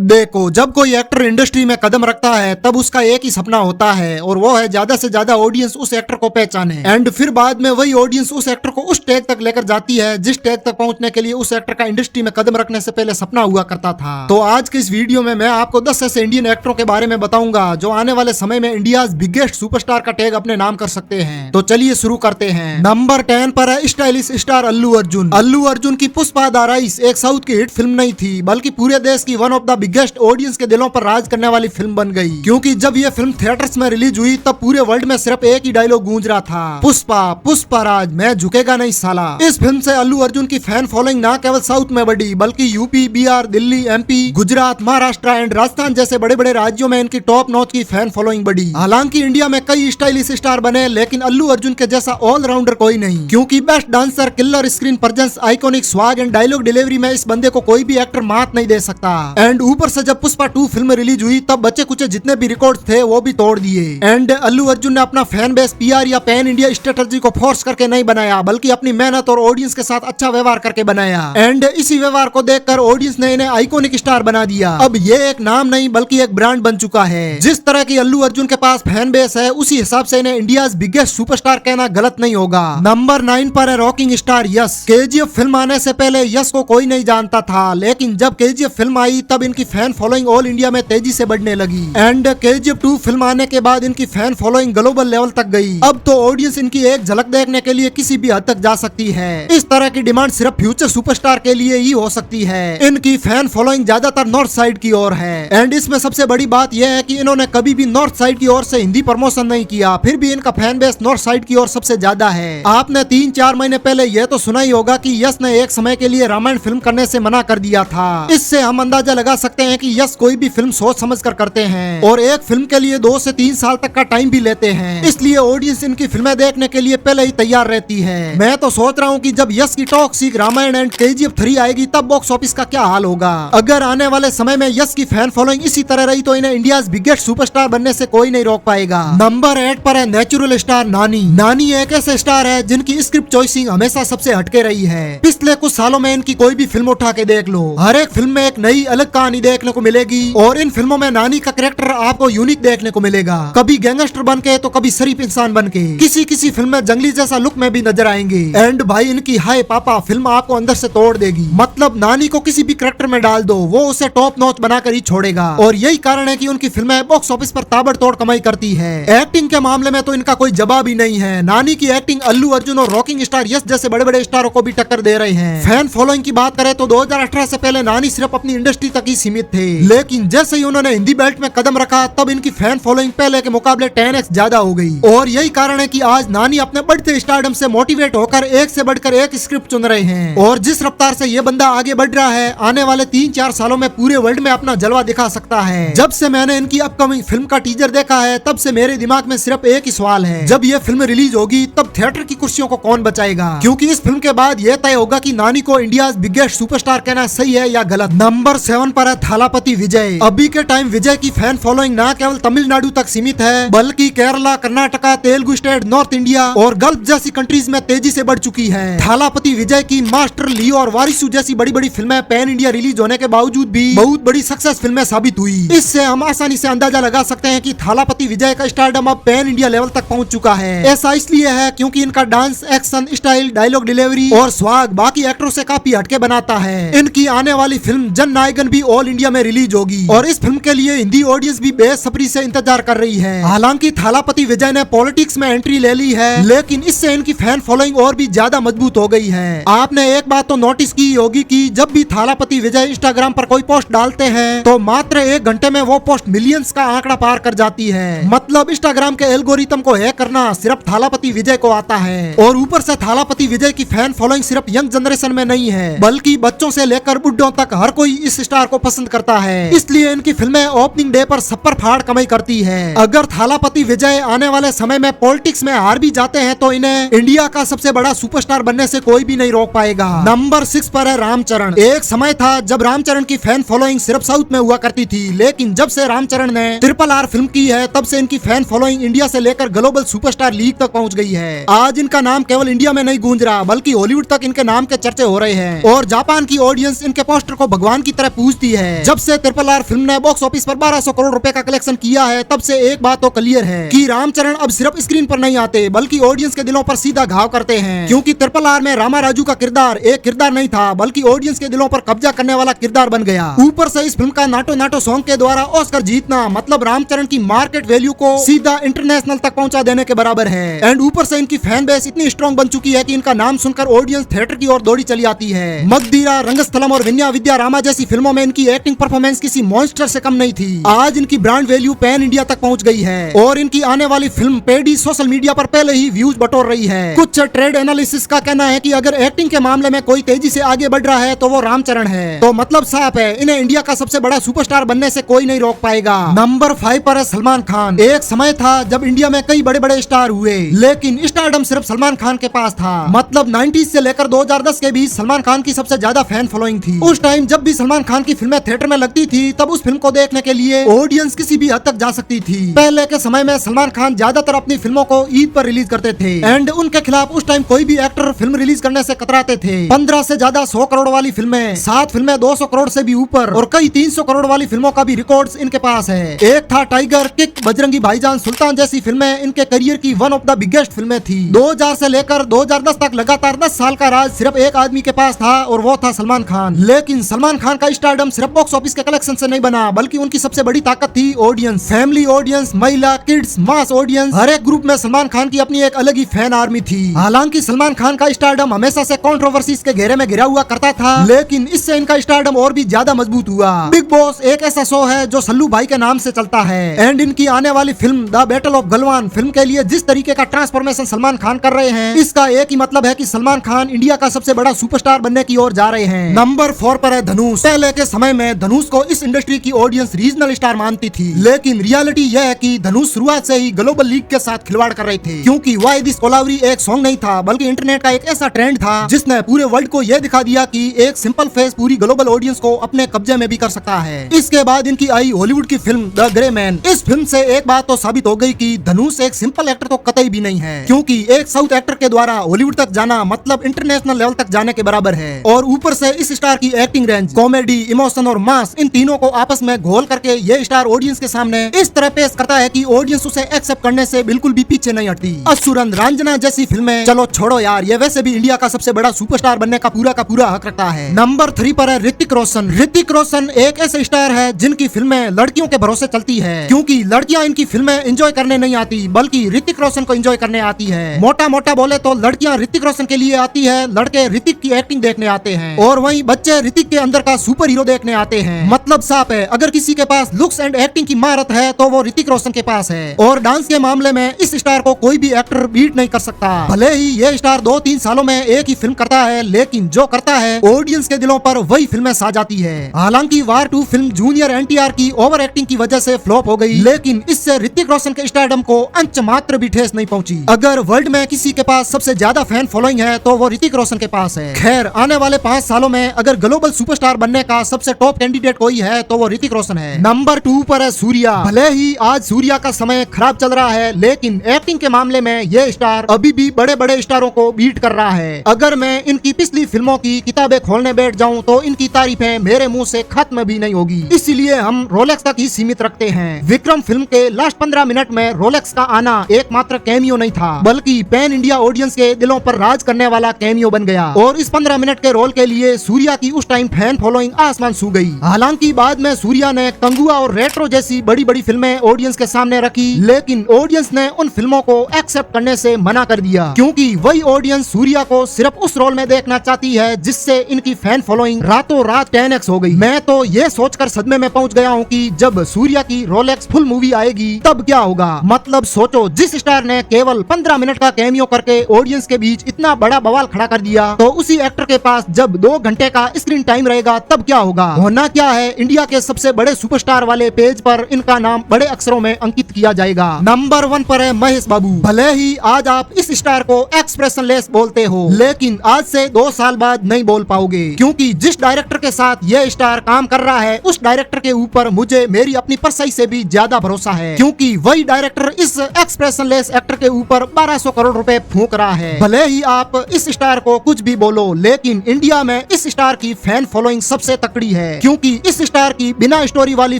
देखो, जब कोई एक्टर इंडस्ट्री में कदम रखता है तब उसका एक ही सपना होता है और वो है ज्यादा से ज्यादा ऑडियंस उस एक्टर को पहचाने एंड फिर बाद में वही ऑडियंस उस एक्टर को उस स्टेज तक लेकर जाती है जिस स्टेज तक पहुंचने के लिए उस एक्टर का इंडस्ट्री में कदम रखने से पहले सपना हुआ करता था। तो आज के इस वीडियो में मैं आपको 10 ऐसे इंडियन एक्टरों के बारे में बताऊंगा जो आने वाले समय में इंडिया बिगेस्ट सुपरस्टार का टैग अपने नाम कर सकते हैं। तो चलिए शुरू करते हैं। नंबर 10 पर है स्टाइलिश स्टार अल्लू अर्जुन। अल्लू अर्जुन की पुष्पा द राइज एक साउथ की हिट फिल्म नहीं थी बल्कि पूरे देश की one of the biggest audience के दिलों पर राज करने वाली फिल्म बन गई, क्योंकि जब ये फिल्म थिएटर्स में रिलीज हुई तब पूरे वर्ल्ड में सिर्फ एक ही डायलॉग गूंज रहा था, पुष्पा पुष्पा राज, मैं झुकेगा नहीं साला। इस फिल्म से अल्लू अर्जुन की फैन फॉलोइंग ना केवल साउथ में बढ़ी बल्कि UP, Bihar, Delhi, MP, Gujarat, Maharashtra and Rajasthan जैसे बड़े बड़े राज्यों में इनकी टॉप नॉच की फैन फॉलोइंग बढ़ी। हालांकि इंडिया में कई स्टाइलिश स्टार बने लेकिन अल्लू अर्जुन के जैसा ऑलराउंडर कोई नहीं, क्योंकि best dancer, killer screen presence, iconic swag and dialogue delivery में इस बंदे को कोई भी एक्टर मात नहीं दे सकता। एंड ऊपर से जब पुष्पा 2 फिल्म रिलीज हुई तब बच्चे कुछ जितने भी रिकॉर्ड थे वो भी तोड़ दिए। एंड अल्लू अर्जुन ने अपना फैन बेस पीआर या पैन इंडिया स्ट्रेटजी को फोर्स करके नहीं बनाया बल्कि अपनी मेहनत और ऑडियंस के साथ अच्छा व्यवहार करके बनाया। एंड इसी व्यवहार को देखकर ऑडियंस ने इन्हें आइकॉनिक स्टार बना दिया। अब ये एक नाम नहीं बल्कि एक ब्रांड बन चुका है। जिस तरह की अल्लू अर्जुन के पास फैन बेस है उसी हिसाब से इन्हें इंडिया बिगेस्ट सुपरस्टार कहना गलत नहीं होगा। नंबर 9 पर है रॉकिंग स्टार यश। केजीएफ फिल्म आने से पहले यश को कोई नहीं जानता था, लेकिन जब केजीएफ फिल्म आई तब इनकी फैन फॉलोइंग ऑल इंडिया में तेजी से बढ़ने लगी। एंड केजीएफ 2 फिल्म आने के बाद इनकी फैन फॉलोइंग ग्लोबल लेवल तक गई। अब तो ऑडियंस इनकी एक झलक देखने के लिए किसी भी हद तक जा सकती है। इस तरह की डिमांड सिर्फ फ्यूचर सुपरस्टार के लिए ही हो सकती है। इनकी फैन फॉलोइंग ज्यादातर नॉर्थ साइड की ओर है। एंड इसमें सबसे बड़ी बात यह है कि इन्होंने कभी भी नॉर्थ साइड की ओर से हिंदी प्रमोशन नहीं किया, फिर भी इनका फैन बेस नॉर्थ साइड की ओर सबसे ज्यादा है। आपने 3-4 महीने पहले यह तो सुना ही होगा कि यश ने एक समय के लिए रामायण फिल्म करने से मना कर दिया था। इससे हम अंदाजा लगा सकते हैं कि यश कोई भी फिल्म सोच समझ कर करते हैं और एक फिल्म के लिए 2 से 3 साल तक का टाइम भी लेते हैं, इसलिए ऑडियंस इनकी फिल्में देखने के लिए पहले ही तैयार रहती है। मैं तो सोच रहा हूँ कि जब यश की टॉक्सिक, रामायण एंड केजीएफ 3 आएगी तब बॉक्स ऑफिस का क्या हाल होगा। अगर आने वाले समय में यश की फैन फॉलोइंग इसी तरह रही तो इन्हें इंडिया बिगेस्ट सुपरस्टार बनने से कोई नहीं रोक पाएगा। नंबर 8 पर है नेचुरल स्टार नानी। नानी एक ऐसे स्टार है जिनकी स्क्रिप्ट चॉइसिंग हमेशा सबसे हटके रही है। पिछले कुछ सालों में इनकी कोई भी फिल्म उठा के देख लो, हर एक फिल्म में एक नई अलग कहानी देखने को मिलेगी और इन फिल्मों में नानी का कैरेक्टर आपको यूनिक देखने को मिलेगा। कभी गैंगस्टर बन के तो कभी शरीफ इंसान बन के, किसी फिल्म में जंगली जैसा लुक में भी नजर आएंगे। एंड भाई इनकी हाय पापा फिल्म आपको अंदर से तोड़ देगी। मतलब नानी को किसी भी कैरेक्टर में डाल दो वो उसे टॉप नॉच बनाकर ही छोड़ेगा और यही कारण है कि उनकी फिल्में बॉक्स ऑफिस पर ताबड़तोड़ कमाई करती है। एक्टिंग के मामले में तो इनका कोई जवाब ही नहीं है। नानी की एक्टिंग अल्लू अर्जुन और रॉकिंग स्टार यश जैसे बड़े बड़े स्टारों को भी टक्कर दे रहे हैं। फैन फॉलोइंग की बात करें तो 2018 से पहले नानी सिर्फ अपनी इंडस्ट्री तक ही सीमित थे, लेकिन जैसे ही उन्होंने हिंदी बेल्ट में कदम रखा तब इनकी फैन फॉलोइंग पहले के मुकाबले 10x ज्यादा हो गई और यही कारण है कि आज नानी अपने बढ़ते स्टारडम से मोटिवेट होकर एक से बढ़कर एक स्क्रिप्ट चुन रहे हैं और जिस रफ्तार से ये बंदा आगे बढ़ रहा है आने वाले 3-4 सालों में पूरे वर्ल्ड में अपना जलवा दिखा सकता है। जब से मैंने इनकी अपकमिंग फिल्म का टीजर देखा है तब से मेरे दिमाग में सिर्फ एक ही सवाल है, जब ये फिल्म रिलीज होगी तब थिएटर की कुर्सियों को कौन बचाएगा, क्योंकि इस फिल्म के बाद यह तय होगा कि नानी को इंडिया बिगेस्ट सुपरस्टार कहना सही है या गलत। नंबर 7 पर है थालापति विजय। अभी के टाइम विजय की फैन फॉलोइंग ना केवल तमिलनाडु तक सीमित है बल्कि Kerala, Karnataka, Telugu state, north India और गल्फ जैसी कंट्रीज में तेजी से बढ़ चुकी है। थालापति विजय की मास्टर, लियो और वारिसु जैसी बड़ी बड़ी फिल्में पैन इंडिया रिलीज होने के बावजूद भी बहुत बड़ी सक्सेस फिल्में साबित हुई। इससे हम आसानी से अंदाजा लगा सकते हैं कि थालापति विजय का स्टारडम अब पैन इंडिया लेवल तक पहुंच चुका है। ऐसा इसलिए है क्योंकि इनका dance, action, style, dialogue delivery और स्वाग बाकी एक्टरों से काफी हटके बनाता है। इनकी आने वाली फिल्म जन नायकन भी ऑल इंडिया में रिलीज होगी और इस फिल्म के लिए हिंदी ऑडियंस भी बेसब्री से इंतजार कर रही है। हालांकि थालापति विजय ने पॉलिटिक्स में एंट्री ले ली है लेकिन इससे इनकी फैन फॉलोइंग और भी ज्यादा मजबूत हो गई है। आपने एक बात तो नोटिस की होगी कि जब भी थालापति विजय इंस्टाग्राम पर कोई पोस्ट डालते हैं तो मात्र 1 घंटे में वो पोस्ट मिलियंस का आंकड़ा पार कर जाती है। मतलब इंस्टाग्राम के एल्गोरिथम को हैक करना सिर्फ थालापति विजय को आता है और ऊपर से थालापति विजय की फैन फॉलोइंग सिर्फ यंग जनरेशन में नहीं है बल्कि बच्चों से लेकर बुढ़ों तक हर कोई इस स्टार को पसंद करता है। इसलिए इनकी फिल्में ओपनिंग डे पर सपर फाड़ कमाई करती है। अगर थालापति विजय आने वाले समय में पॉलिटिक्स में हार भी जाते हैं तो इन्हें इंडिया का सबसे बड़ा सुपरस्टार बनने से कोई भी नहीं रोक पाएगा। नंबर 6 पर है रामचरण। एक समय था जब रामचरण की फैन फॉलोइंग सिर्फ साउथ में हुआ करती थी, लेकिन जब से रामचरण ने RRR फिल्म की है तब से इनकी फैन फॉलोइंग इंडिया से लेकर ग्लोबल सुपरस्टार लीग तक पहुंच गई है। आज इनका नाम केवल इंडिया में नहीं गूंज रहा बल्कि हॉलीवुड तक इनके नाम के चर्चे हो रहे हैं और जापान की ऑडियंस इनके पोस्टर को भगवान की तरह पूजती है। जब से RRR फिल्म ने बॉक्स ऑफिस पर 1200 करोड़ रुपए का कलेक्शन किया है, तब से एक बात तो क्लियर है कि रामचरण अब सिर्फ स्क्रीन पर नहीं आते बल्कि ऑडियंस के दिलों पर सीधा घाव करते हैं। क्योंकि RRR में रामा राजू का किरदार एक किरदार नहीं था बल्कि ऑडियंस के दिलों पर कब्जा करने वाला किरदार बन गया। ऊपर से इस फिल्म का नाटो नाटो सॉन्ग के द्वारा ऑस्कर जीतना मतलब रामचरण की मार्केट वैल्यू को सीधा इंटरनेशनल तक पहुंचा देने के बराबर है। एंड ऊपर से इनकी फैन बेस इतनी स्ट्रॉन्ग बन चुकी है कि इनका नाम सुनकर ऑडियंस थिएटर की ओर दौड़ी चली आती है। मगधीरा, रंगस्थलम और विन्या विद्या रामा जैसी फिल्मों में इनकी एक्टिंग परफॉर्मेंस किसी मॉन्स्टर से कम नहीं थी। आज इनकी ब्रांड वैल्यू पैन इंडिया तक पहुंच गई है और इनकी आने वाली फिल्म पेडी सोशल मीडिया पर पहले ही व्यूज बटोर रही है। कुछ ट्रेड एनालिसिस का कहना है कि अगर एक्टिंग के मामले में कोई तेजी से आगे बढ़ रहा है तो वो रामचरण है। तो मतलब साफ है, इन्हें इंडिया का सबसे बड़ा सुपरस्टार बनने से कोई नहीं रोक पाएगा। नंबर 5 पर है सलमान खान। एक समय था जब इंडिया में कई बड़े बड़े स्टार हुए, लेकिन स्टारडम सिर्फ सलमान खान के पास था। मतलब 90s से लेकर 2010 के बीच सलमान खान की सबसे ज्यादा फैन फॉलोइंग थी। उस टाइम जब भी सलमान खान की फिल्में थिएटर में लगती थी, तब उस फिल्म को देखने के लिए ऑडियंस किसी भी हद तक जा सकती थी। पहले के समय में सलमान खान ज्यादातर अपनी फिल्मों को ईद पर रिलीज करते थे एंड उनके खिलाफ उस टाइम कोई भी एक्टर फिल्म रिलीज करने से कतराते थे। 15 से ज्यादा 100 करोड़ वाली फिल्में, 7 फिल्में 200 करोड़ से भी ऊपर और कई 300 करोड़ वाली फिल्मों का भी रिकॉर्ड्स इनके पास है। एक था टाइगर, किक, बजरंगी भाईजान, सुल्तान जैसी फिल्में इनके करियर की वन ऑफ द बिगेस्ट फिल्में थी। 2000 से लेकर 2010 तक लगातार 10 साल का राज सिर्फ एक आदमी के पास था और वो था सलमान खान। लेकिन सलमान खान का स्टारडम सिर्फ बॉक्स ऑफिस के कलेक्शन से नहीं बना बल्कि उनकी सबसे बड़ी ताकत थी ऑडियंस। फैमिली ऑडियंस, महिला, किड्स, मास ऑडियंस, हर एक ग्रुप में सलमान खान की अपनी एक अलग ही फैन आर्मी थी। हालांकि सलमान खान का स्टारडम हमेशा से कंट्रोवर्सीज के घेरे में घिरा हुआ करता था, लेकिन इससे इनका स्टारडम और भी ज्यादा मजबूत हुआ। बिग बॉस एक ऐसा शो है जो सल्लू भाई के नाम से चलता है एंड इनकी आने वाली film the battle of Galwan film के लिए जिस तरीके का ट्रांसफॉर्मेशन सलमान खान कर रहे हैं, इसका एक ही मतलब है कि सलमान खान इंडिया का सबसे बड़ा सुपरस्टार बनने की ओर जा रहे हैं। नंबर 4 पर है धनुष। पहले के समय में धनुष को इस इंडस्ट्री की ऑडियंस रीजनल स्टार मानती थी, लेकिन रियलिटी यह है कि धनुष शुरुआत से ही ग्लोबल लीग के साथ खिलवाड़ कर रहे थे। क्योंकि वाई दिस कोलावरी एक सॉन्ग नहीं था बल्कि इंटरनेट का एक ऐसा ट्रेंड था जिसने पूरे वर्ल्ड को यह दिखा दिया कि एक सिंपल फेस पूरी ग्लोबल ऑडियंस को अपने कब्जे में भी कर सकता है। इसके बाद इनकी आई हॉलीवुड की फिल्म द ग्रे मैन। इस फिल्म से एक बात तो साबित हो गई कि धनुष एक सिंपल एक्टर तो कतई भी नहीं है, क्योंकि एक साउथ एक्टर के द्वारा हॉलीवुड तक जाना मतलब इंटरनेशनल लेवल तक जाने के बराबर है। और ऊपर से इस स्टार की एक्टिंग रेंज, कॉमेडी, इमोशन और मास, इन तीनों को आपस में घोल करके ये स्टार ऑडियंस के सामने इस तरह पेश करता है कि ऑडियंस उसे एक्सेप्ट करने से बिल्कुल भी पीछे नहीं हटती। असुरन, रंजना जैसी फिल्में, चलो छोड़ो यार, ये वैसे भी इंडिया का सबसे बड़ा सुपरस्टार बनने का पूरा हक रखता है। नंबर 3 पर है ऋतिक रोशन। ऋतिक रोशन एक ऐसे स्टार है जिनकी फिल्में लड़कियों के भरोसे चलती है, क्योंकि लड़कियां इनकी फिल्में एंजॉय करने नहीं आती बल्कि ऋतिक रोशन को एंजॉय करने आती है। मोटा मोटा बोले तो लड़कियां ऋतिक रोशन के लिए आती है, लड़के ऋतिक की एक्टिंग देखने आते हैं और वहीं बच्चे ऋतिक के अंदर का सुपर हीरो देखने आते हैं। मतलब साफ है, अगर किसी के पास लुक्स एंड एक्टिंग की महारत है तो वो ऋतिक रोशन के पास है। और डांस के मामले में इस स्टार को कोई भी एक्टर बीट नहीं कर सकता। भले ही ये स्टार 2-3 सालों में एक ही फिल्म करता है, लेकिन जो करता है ऑडियंस के दिलों पर वही फिल्में सा जाती है। हालांकि वार 2 फिल्म जूनियर एनटीआर की ओवर एक्टिंग की वजह से फ्लॉप हो गई, लेकिन इससे ऋतिक रोशन के स्टारडम को अंश मात्र भी ठेस नहीं पहुंची। अगर वर्ल्ड में किसी के पास सबसे ज्यादा फैन फॉलोइंग है तो वो ऋतिक रोशन के पास है। खैर, आने वाले 5 सालों में अगर ग्लोबल सुपरस्टार बनने का सबसे टॉप कैंडिडेट कोई है तो वो ऋतिक रोशन है। नंबर 2 पर है सूर्या। भले ही आज सूर्या का समय खराब चल रहा है, लेकिन एक्टिंग के मामले में ये स्टार अभी भी बड़े बड़े स्टारों को बीट कर रहा है। अगर मैं इनकी पिछली फिल्मों की किताबें खोलने बैठ जाऊं तो इनकी तारीफें मेरे मुंह से खत्म भी नहीं होगी, इसलिए हम रोलेक्स तक ही सीमित रखते हैं। विक्रम फिल्म के लास्ट 15 मिनट में रोलेक्स का आना एकमात्र कैमियो नहीं था, बल्कि पैन इंडिया ऑडियंस के दिलों पर राज करने वाला कैमियो बन गया। और इस 15 मिनट के रोल के लिए सूर्या की उस टाइम फैन फॉलोइंग आसमान छू गई। हालांकि बाद में सूर्या ने कंगुआ और रेट्रो जैसी बड़ी बड़ी फिल्में ऑडियंस के सामने रखी, लेकिन ऑडियंस ने उन फिल्मों को एक्सेप्ट करने से मना कर दिया, क्योंकि वही ऑडियंस सूर्या को सिर्फ उस रोल में देखना चाहती है जिससे इनकी फैन फॉलोइंग रातों रात 10x हो गई। मैं तो ये सोचकर सदमे में पहुंच गया हूँ कि जब सूर्या की रोलेक्स फुल मूवी आएगी तब क्या होगा। मतलब सोचो, जिस स्टार ने केवल 15 मिनट का कैमियो करके ऑडियंस के बीच इतना बड़ा बवाल खड़ा कर दिया, तो उसी एक्टर के पास जब 2 घंटे का स्क्रीन टाइम रहेगा तब क्या होगा। होना क्या है, इंडिया के सबसे बड़े सुपरस्टार वाले पेज पर इनका नाम बड़े अक्षरों में अंकित किया जाएगा। नंबर 1 पर है महेश बाबू। भले ही आज आप इस स्टार को एक्सप्रेशनलेस बोलते हो, लेकिन आज से 2 साल बाद नहीं बोल पाओगे, क्योंकि जिस डायरेक्टर के साथ यह स्टार काम कर रहा है उस डायरेक्टर के ऊपर मुझे मेरी अपनी परछाई से भी ज्यादा भरोसा है, क्योंकि क्योंकि वही डायरेक्टर इस एक्सप्रेशनलेस एक्टर के ऊपर 1200 करोड़ रुपए फूंक रहा है। भले ही आप इस स्टार को कुछ भी बोलो, लेकिन इंडिया में इस स्टार की फैन फॉलोइंग सबसे तकड़ी है, क्योंकि इस स्टार की बिना स्टोरी वाली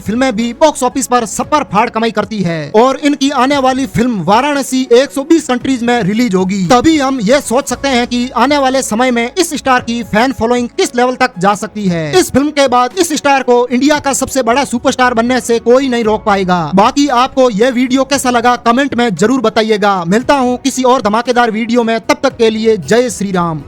फिल्में भी बॉक्स ऑफिस पर सपर फाड़ कमाई करती है और इनकी आने वाली फिल्म वाराणसी 120 कंट्रीज में रिलीज होगी। तभी हम ये सोच सकते हैं कि आने वाले समय में इस स्टार की फैन फॉलोइंग किस लेवल तक जा सकती है। इस फिल्म के बाद इस स्टार को इंडिया का सबसे बड़ा सुपरस्टार बनने से कोई नहीं रोक पाएगा। बाकी आपको यह वीडियो कैसा लगा कमेंट में जरूर बताइएगा। मिलता हूँ किसी और धमाकेदार वीडियो में, तब तक के लिए जय श्री राम।